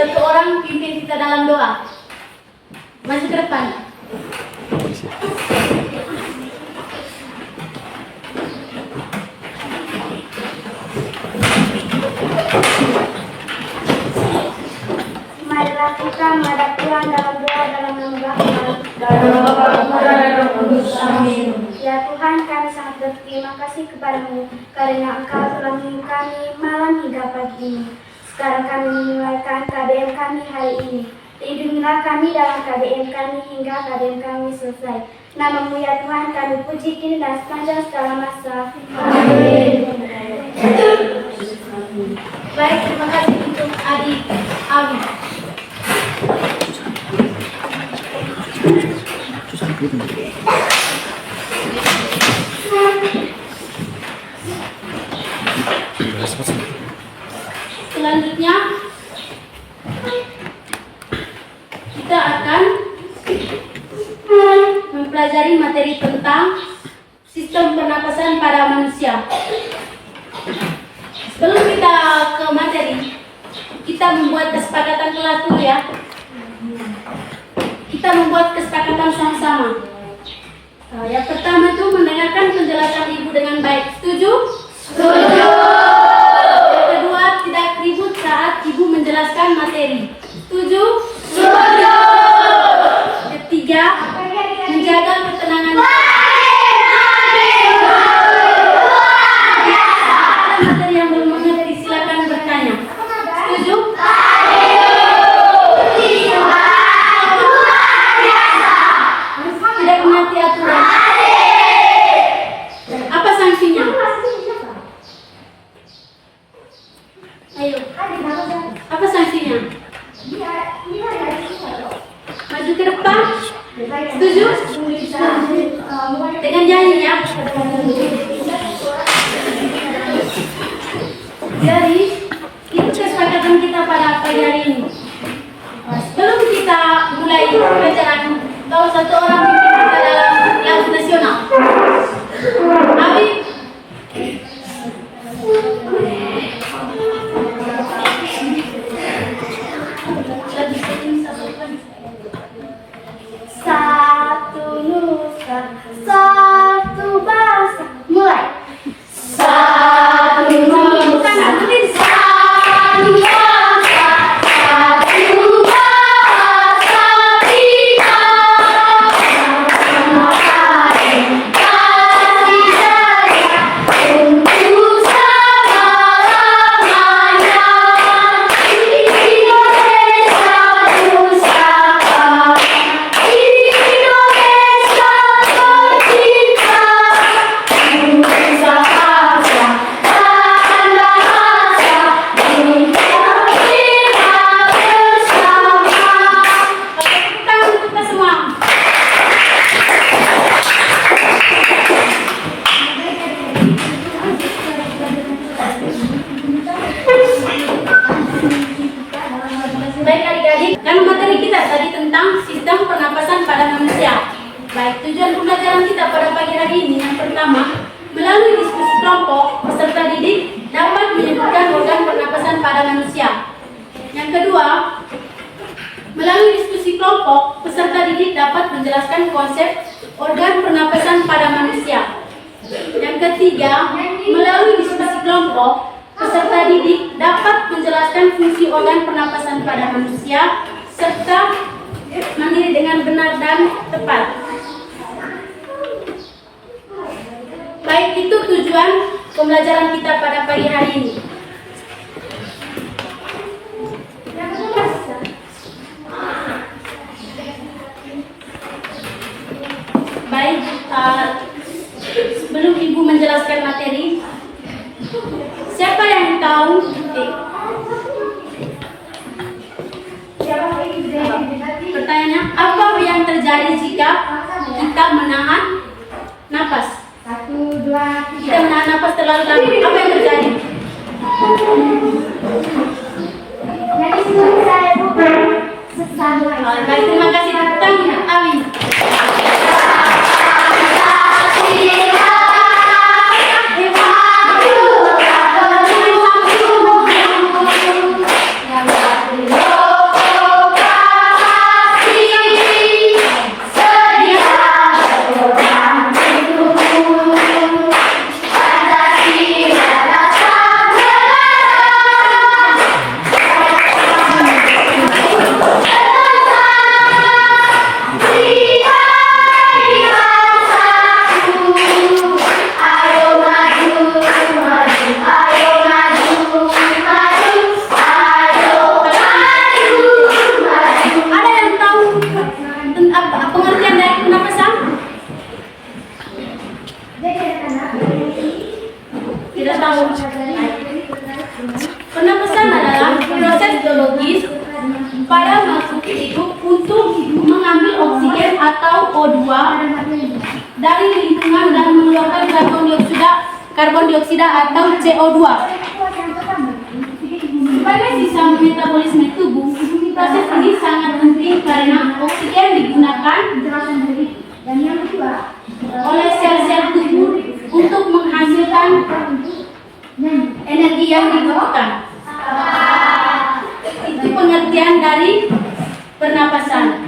satu orang pimpin kita dalam doa. Maju ke depan. Marilah kita menghadap Tuhan dalam doa dalam nama Amin. Ya Tuhan, kami sangat berterima kasih kepadamu karena Engkau telah menyembuhkan kami malam hingga pagi ini. Sekarang kami menunaikan KBM kami hari ini. Lindungilah kami dalam KBM kami hingga KBM kami selesai. Namamu ya Tuhan kami puji kini dan sepanjang segala masa. Amin. Baik, terima kasih untuk adik Abi. Selanjutnya kita akan mempelajari materi tentang sistem pernapasan pada manusia. Sebelum kita ke materi, kita membuat kesepakatan kelas dulu ya. Kita membuat kesepakatan sama-sama. Yang pertama itu mendengarkan penjelasan ibu dengan baik. Setuju? Setuju. Yang kedua, tidak ribut saat ibu menjelaskan materi. Setuju? Setuju. Ketiga, menjaga ketenangan. Materi yang belum mengerti silakan bertanya. Setuju? Tidak mengerti aturan. Apa sanksinya? Ayo. Apa sanksinya? Maju ke depan. Setuju? Dengan nyanyi ya. Jadi, itu kesepakatan kita pada pagi hari ini. Sebelum kita mulai pelajaran, tahu satu orang pimpin kita dalam lagu nasional. Abi. Satu nusa, satu bangsa. Mulai. Satu nusa, satu bangsa, satu bahasa kita. Kasih sayang untuk selama-lamanya. Indonesia Pusaka, Indonesia tercinta, Indonesia bangsa dan bahasa kita bersama. Tepuk tangan kita semua. Baik adik-adik, kan materi kita tadi tentang sistem pernapasan pada manusia. Baik, tujuan pembelajaran kita pada pagi hari ini yang pertama, melalui diskusi kelompok, peserta didik dapat menyebutkan organ pernapasan pada manusia. Yang kedua, melalui diskusi kelompok, peserta didik dapat menjelaskan konsep organ pernapasan pada manusia. Yang ketiga, melalui diskusi kelompok, peserta didik dapat menjelaskan fungsi organ pernapasan pada manusia serta mandiri dengan benar dan tepat. Baik, itu tujuan pembelajaran kita pada pagi hari ini. Baik, sebelum Ibu menjelaskan materi, siapa yang tahu? Pertanyaannya, apa yang terjadi jika kita menahan napas? Kita menahan napas terlalu lama, apa yang terjadi? Jadi seperti saya bukan sesama. Baik, terima kasih. Tepuk tangan, Amin. Yang tahu? Pernapasan adalah proses biologis pada makhluk hidup untuk mengambil oksigen atau O2 dari lingkungan dan mengeluarkan karbon dioksida atau CO2. Sebagai sisa metabolisme tubuh, proses ini sangat penting karena oksigen digunakan oleh sel-sel tubuh untuk menghasilkan energi yang dibutuhkan. Itu pengertian dari pernapasan.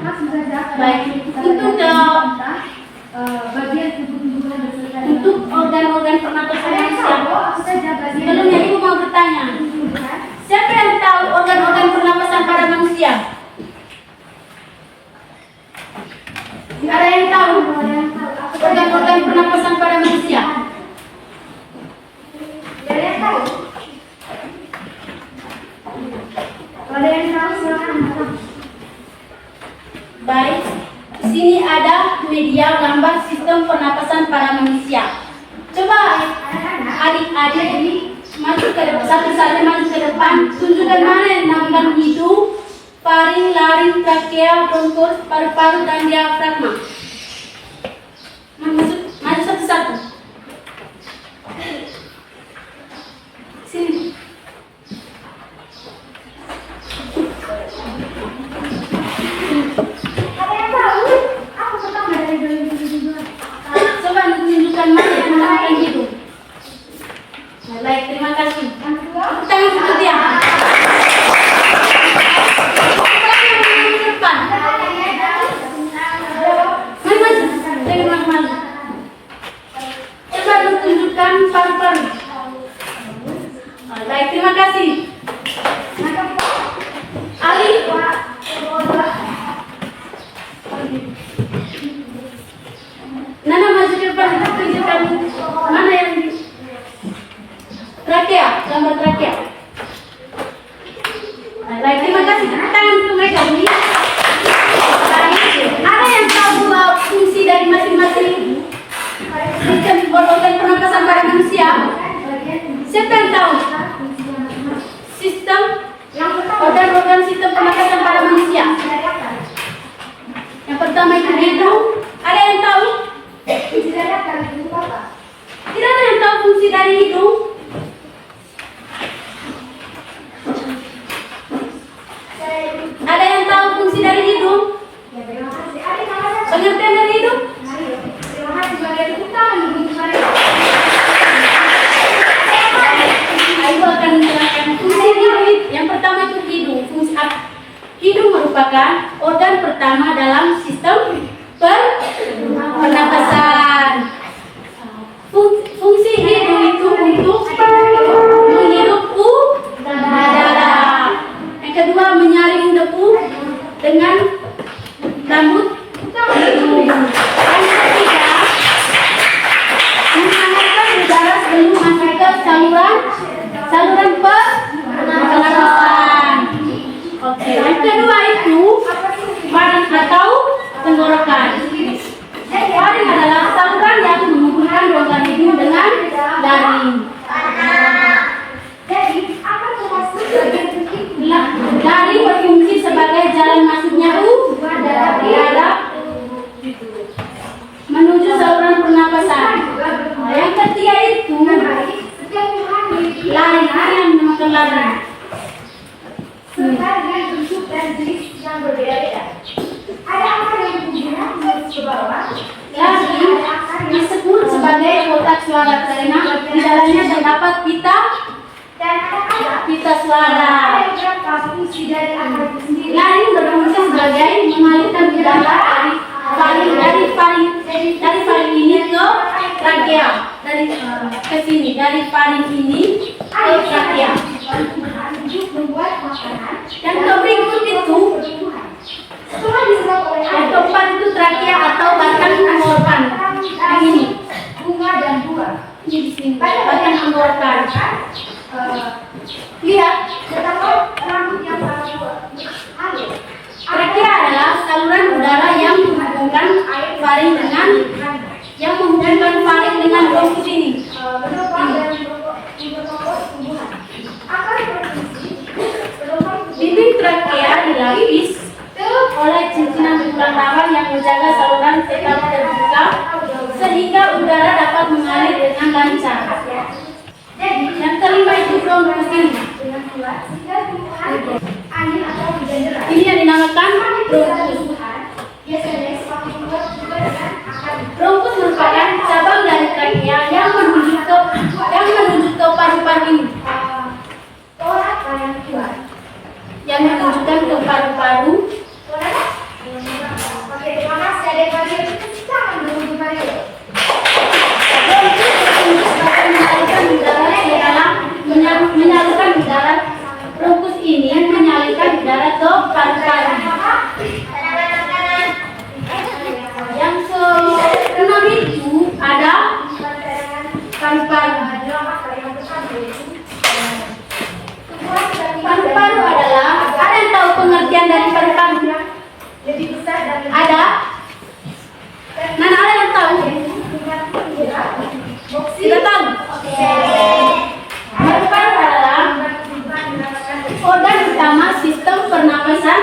Baik, untuk organ-organ pernapasan manusia. Sebelumnya ibu mau bertanya, siapa yang tahu organ-organ pernapasan pada manusia? Ada yang tahu organ-organ pernapasan pada manusia? Ada yang tahu? Ada yang tahu silakan. Baik, di sini ada media gambar sistem pernapasan pada manusia. Coba adik-adik ini maju ke depan, satu-satu maju ke depan. Tunjukkan mana yang dinamakan hidung, faring, laring, trakea, bronkus, paru-paru, dan diafragma. Maju satu-satu. Sini. Ada yang tahu? Aku pertama dari 2022. Coba tunjukkan mana yang dinamakan hidung. Baik, terima kasih. Tepuk tangan untuk dia. Depan. Maju. Jangan malu. Coba tunjukkan paru-paru. Baik, terima kasih. Ali. Nana maju ke depan, tunjukkan mana yang trakea, gambar trakea. Baik, terima kasih. Tepuk tangan untuk mereka. Ada yang tahu fungsi dari masing-masing sistem organ pernapasan pada manusia? Siapa yang tahu sistem organ-organ sistem pernapasan pada manusia? Yang pertama itu hidung. Ada yang tahu? Tidak ada yang tahu fungsi dari hidung. Ada yang tahu fungsi dari hidung? Pengertian dari hidung? Ibu akan menjelaskan fungsi hidung. Yang pertama itu hidung. Fungsi hidung merupakan organ pertama dalam sistem pernapasan. Fungsi hidung itu untuk menghirup udara. Yang kedua, menyaring debu dengan rambut hidung. Yang ketiga, menghangatkan udara sebelum masuk ke saluran pernapasan. Oke, yang kedua itu faring atau tenggorokan. Faring adalah saluran yang menghubungkan rongga hidung dengan laring. Laring berfungsi sebagai jalan masuknya udara menuju saluran pernapasan. Yang ketiga itu laring, yang dinamakan laring. Laring disebut sebagai kotak suara karena di dalamnya terdapat pita suara. Laring berfungsi sebagai mengalirkan udara dari faring ini ke trakea, ke sini, dari faring ini ke trakea. Yang berikut itu, yang keempat itu trakea atau batang tenggorokan. Yang ini, ini di sini, batang tenggorokan. Lihat, trakea adalah saluran udara yang menghubungkan faring dengan bronkus ini. sehingga udara dapat mengalir dengan lancar. Jadi yang kelima itu bronkus ini. Ini yang dinamakan bronkus. Bronkus merupakan cabang dari trakea yang menunjuk ke paru-paru ini. Yang menunjukkan ke paru-paru. Menyalurkan udara. Bronkus ini menyalurkan udara ke paru-paru. Yang keenam itu ada paru-paru. Paru-paru adalah, ada yang tahu pengertian dari paru-paru? Ada? Mana ada yang tahu? Tidak tahu? Paru-paru adalah organ utama sistem pernapasan.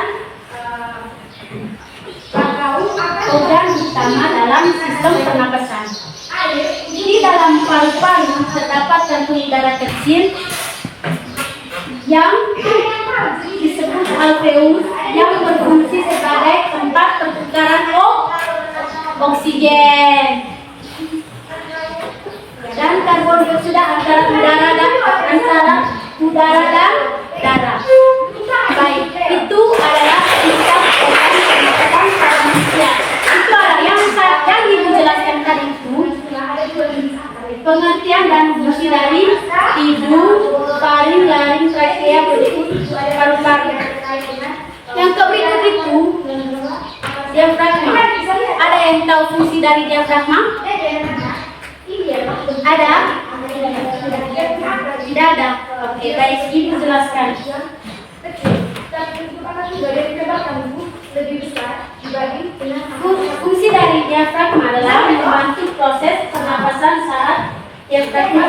Organ utama dalam sistem pernapasan. Di dalam paru-paru terdapat kantung udara kecil yang disebut alveolus yang berfungsi sebagai tempat pertukaran oksigen dan karbon dioksida antara udara dan darah. Baik, itu adalah sifat organ pernapasan pada manusia. Itu adalah yang Ibu jelaskan tadi itu pengertian dan fungsi dari hidung, faring, laring, trakea, paru-paru. Yang berikut itu diafragma. Ada yang tahu fungsi dari diafragma? Ada? Tidak ada. Oke, baik, Ibu jelaskan. Fungsi dari diafragma adalah membantu proses pernapasan saat diafragma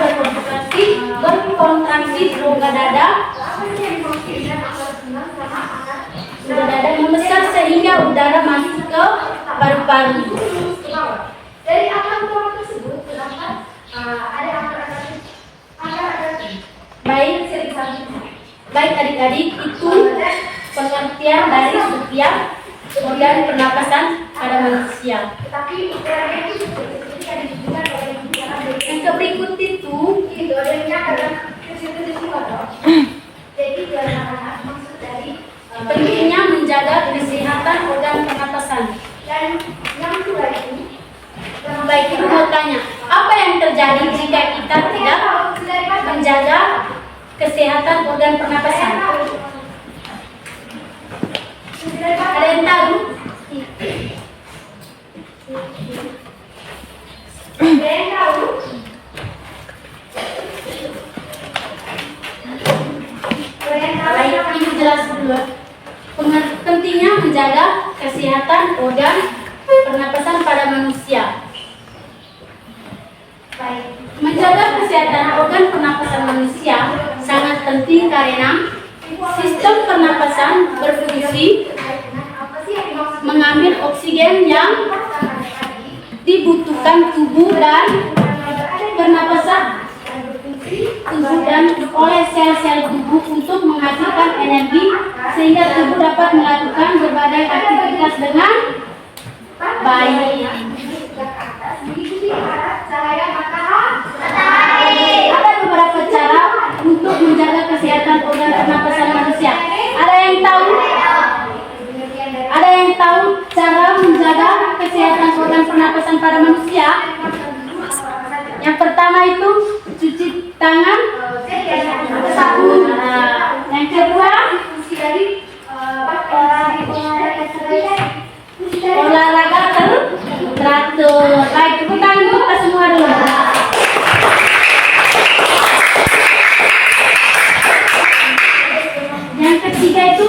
berkontraksi rongga dada membesar sehingga udara masuk ke paru-paru. Dari akar tersebut terdapat ada baik adik-adik, itu pengertian dari setiap organ pernapasan pada manusia. Yang berikut itu pentingnya menjaga kesehatan organ pernapasan. Dan yang kedua itu, baik, Ibu mau tanya, apa yang terjadi jika kita tidak menjaga kesehatan organ pernapasan? Ada yang tahu? Ada yang tahu? Baik, Ibu jelas dulu. Pentingnya menjaga kesehatan organ pernapasan pada manusia. Baik, menjaga kesehatan organ pernapasan manusia sangat penting karena sistem pernapasan berfungsi mengambil oksigen yang dibutuhkan tubuh dan pernapasan tubuh dan oleh sel-sel tubuh untuk menghasilkan energi sehingga tubuh dapat melakukan berbagai aktivitas dengan baik. Ada beberapa cara untuk menjaga kesehatan organ pernapasan manusia. Ada yang tahu? Ada yang tahu cara menjaga kesehatan organ pernapasan pada manusia? Yang pertama itu cuci tangan, sabun. Yang kedua olahraga teratur. Baik, tepuk tangan dulu kita semua dulu. Yang ketiga itu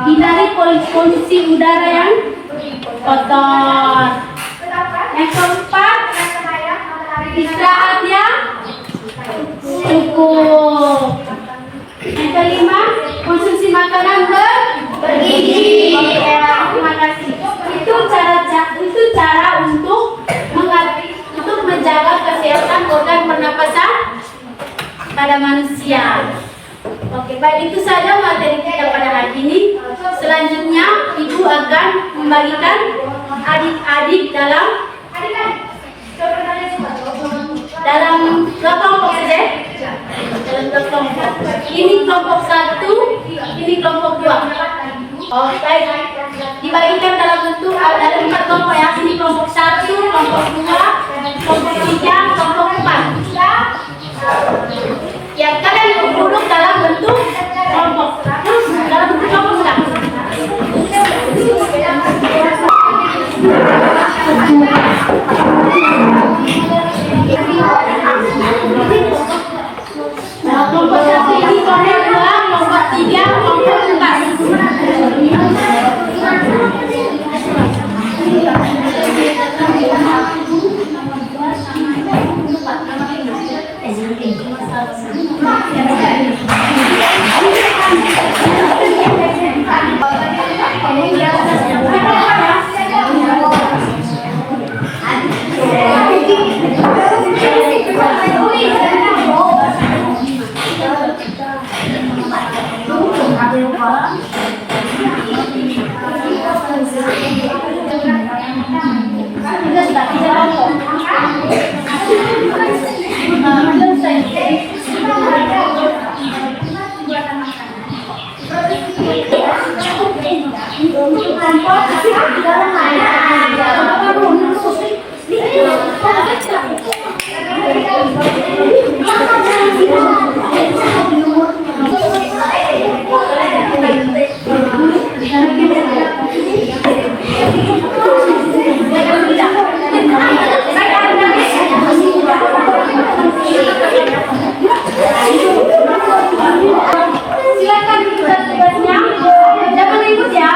hindari polusi udara yang kotor. Yang keempat, istirahat yang cukup. Yang kelima, konsumsi makanan bergizi. Terima kasih. Itu cara untuk membahayakan organ pernapasan pada manusia. Oke, baik, itu saja materi kita pada hari ini. Selanjutnya Ibu akan membagikan adik-adik dalam dua kelompok saja. Dalam dua kelompok. Ini kelompok 1, ini kelompok 2. Oh, baik. Dibagikan dalam bentuk dalam 4 kelompok ya. Ini kelompok 1, kelompok 2, kelompok 3, kelompok 4. Ya, kalian duduk dalam bentuk kelompok. Dalam bentuk kelompok sudah. Nah, kelompok 1 ini kelompok 2, kelompok 3, kelompok 4. Silakan tugas-tugasnya. Jangan ikut ya.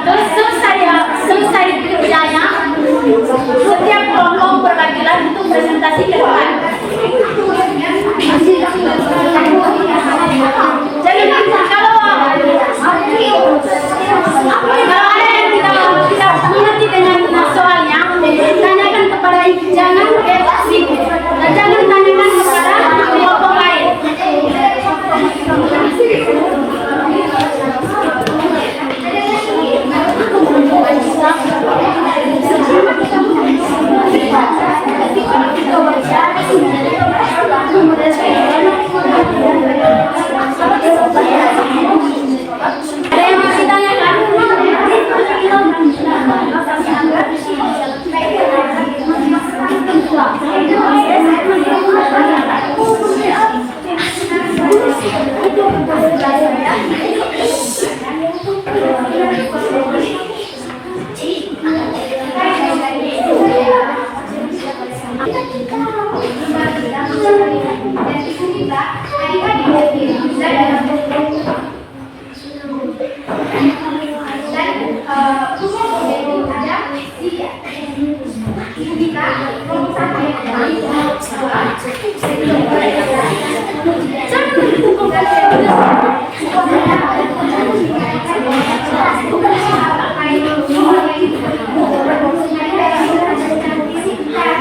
Terus selesai kerjanya, setiap kelompok perwakilan itu presentasi ke depan. Jadi kalau ada yang tidak mengerti dengan soalnya, tanyakan kepada ibu, jangan sibuk dan jangan tanyakan kepada kelompok lain. Ada yang masih tanyakan?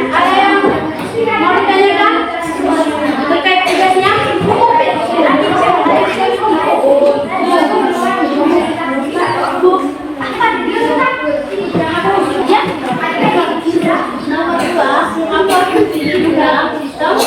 Ada yang mau ditanyakan terkait tugasnya? Ya. Nomor 2, apa yang di dalam sistem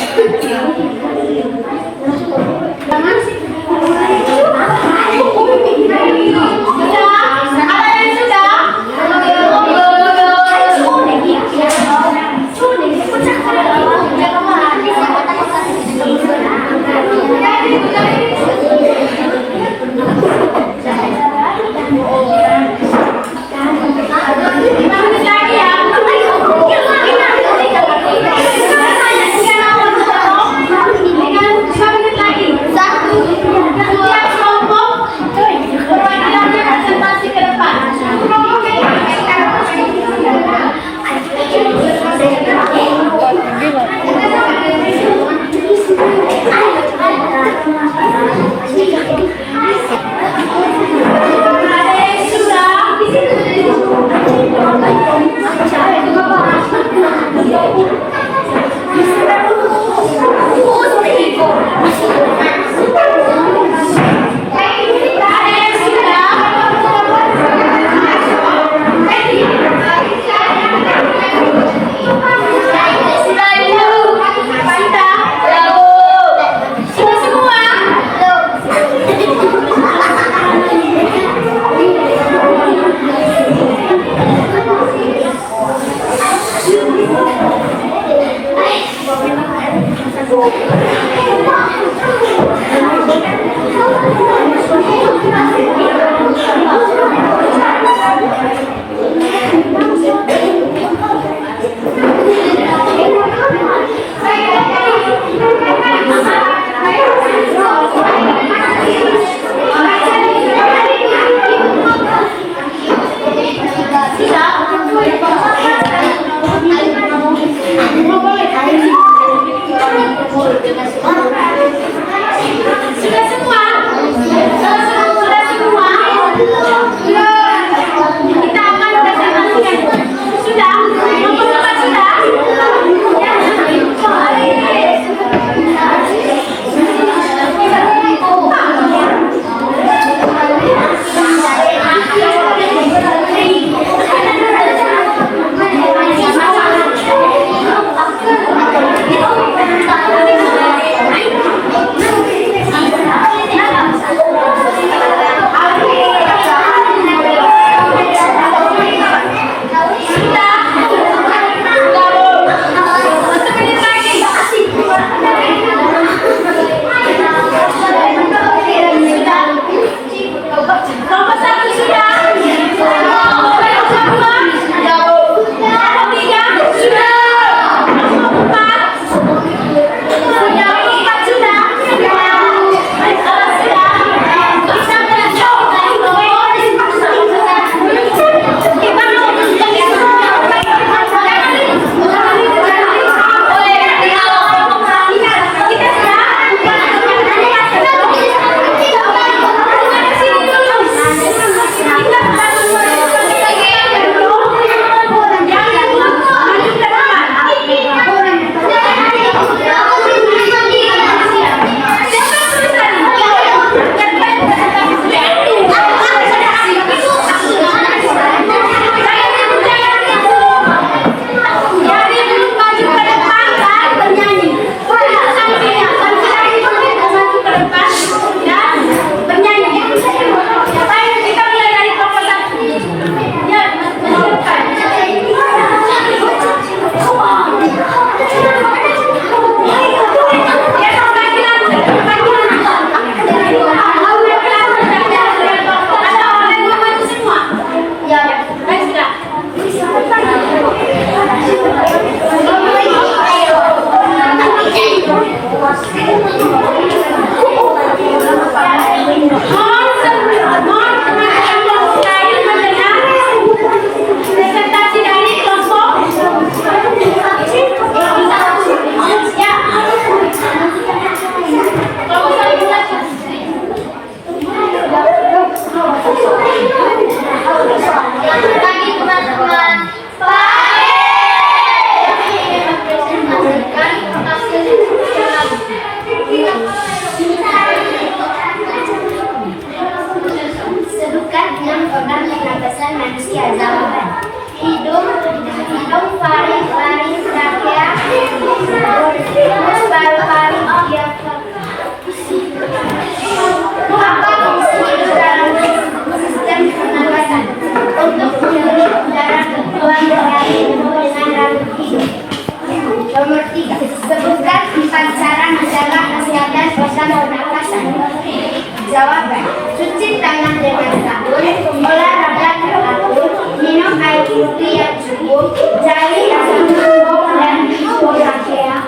Jawaban, cuci tangan dengan sabun, olahraga teratur, minum air putih yang cukup, cari yang cukup, dan berpakaian.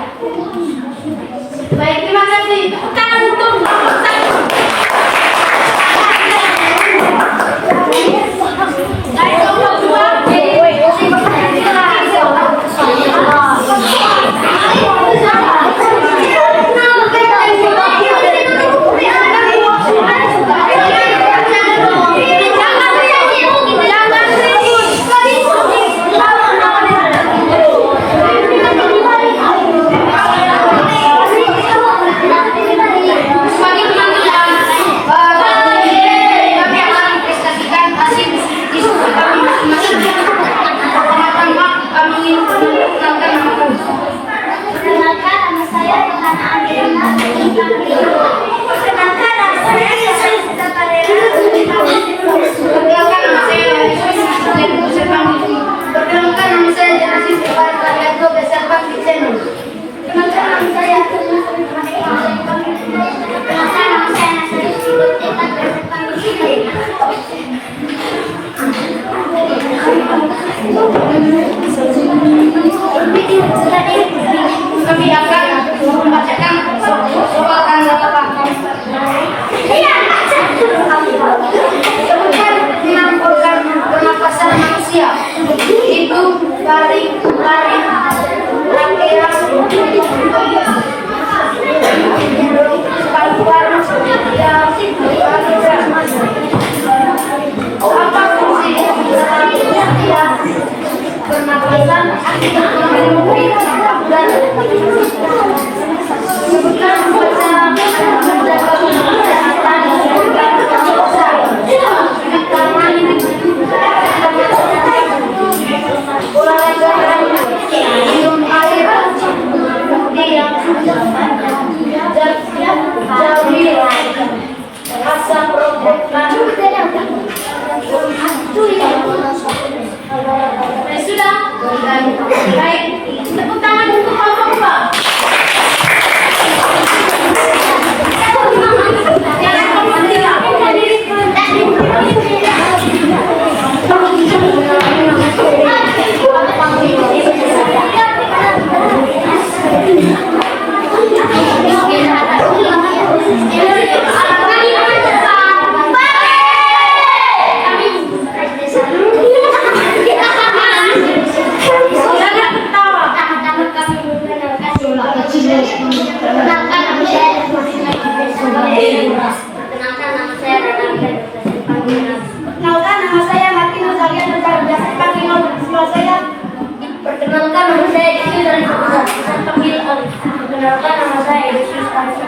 Baik, terima kasih. Tangan untuk dari kelompok dua. Perkenalkan nama saya Perkenalkan nama saya Perkenalkan nama saya Martin Rosalia biasa dipanggil saya. Perkenalkan nama saya Diki dari biasa dipanggil Ali. Perkenalkan nama saya Edisius biasa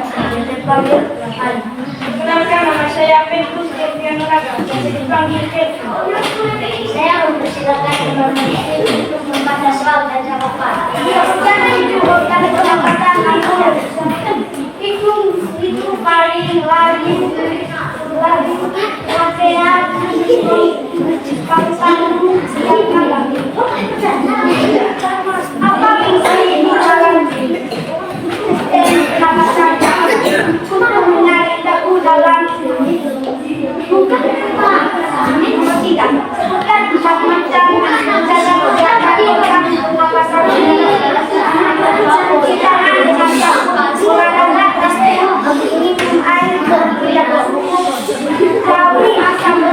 dipanggil Ali. Perkenalkan nama saya Petrus Kevin Raga biasa dipanggil Kevin. Saya mempersilakan teman-teman untuk membaca soal dan jawaban. Jangan dicoba pendapatan itu paling lagi pakaian apa bisa dijalan apa saja untuk menarik dagu dalam bukan tidak sebutkan macam-macam cara menjaga orang pernapasan kita dengan olahraga minum air tidak jauhi asam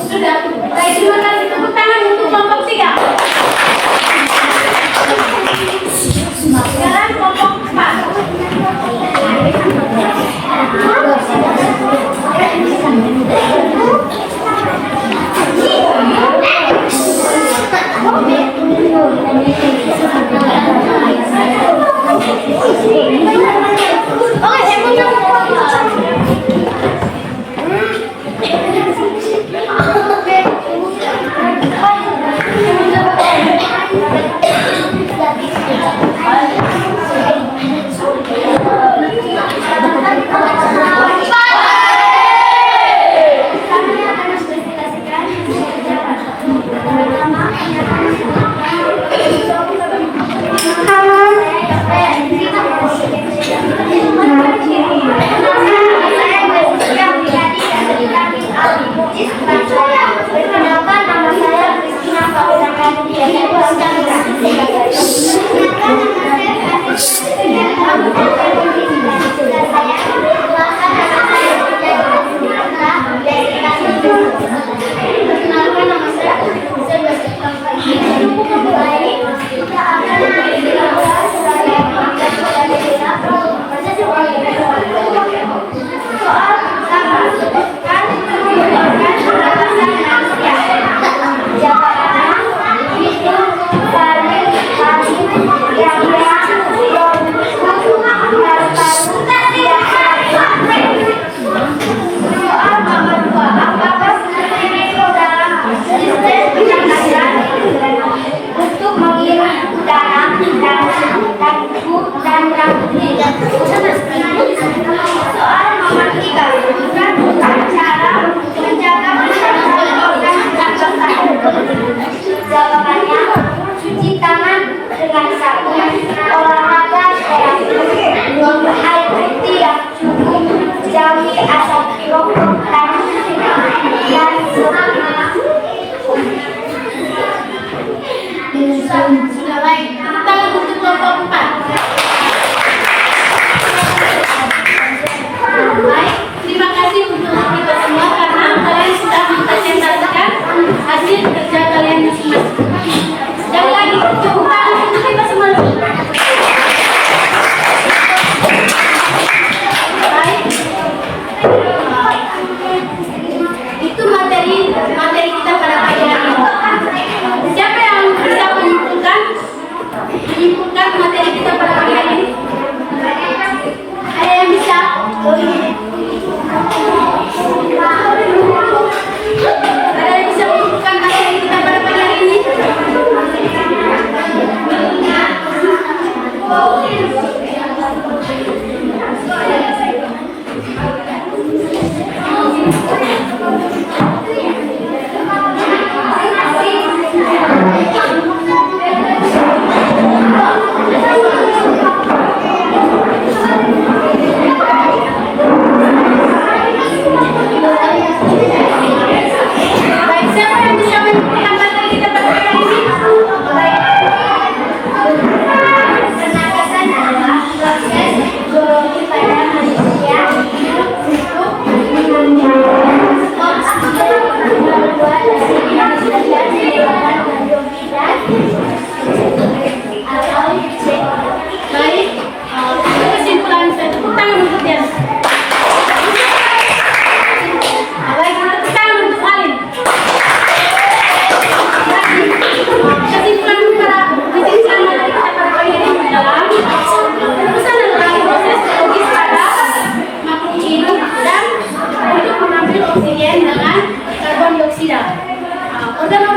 Sudah, baik, terima kasih. Tepuk tangan untuk kelompok 3. Sekarang kelompok 4.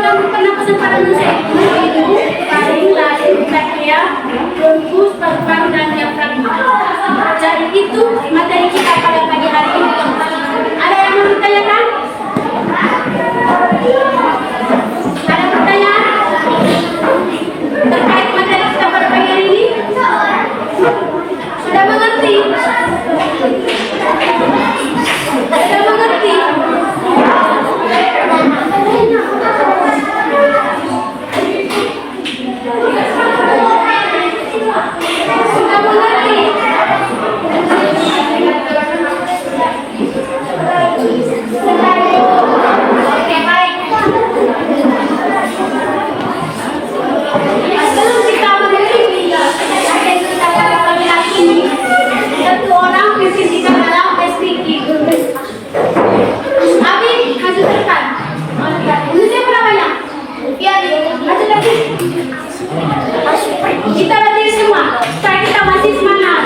gangguan pernapasan pada manusia yaitu paling, laring, trakea, bronkus, paru-paru, dan diafragma. Jadi itu materi kita pada pagi hari ini. Ada yang mau ditanyakan? Ada pertanyaan terkait materi kita pada pagi hari ini? Sudah mengerti? Sudah mengerti? Sudah mengerti? Oke, baik. Sebelum kita memiliki agenda kita pada pagi hari ini, satu orang pimpin kita dalam SPQ. Abi, maju depan. Manusia berapa banyak? Ya, maju lagi. Kita berdiri semua. Supaya kita masih semangat.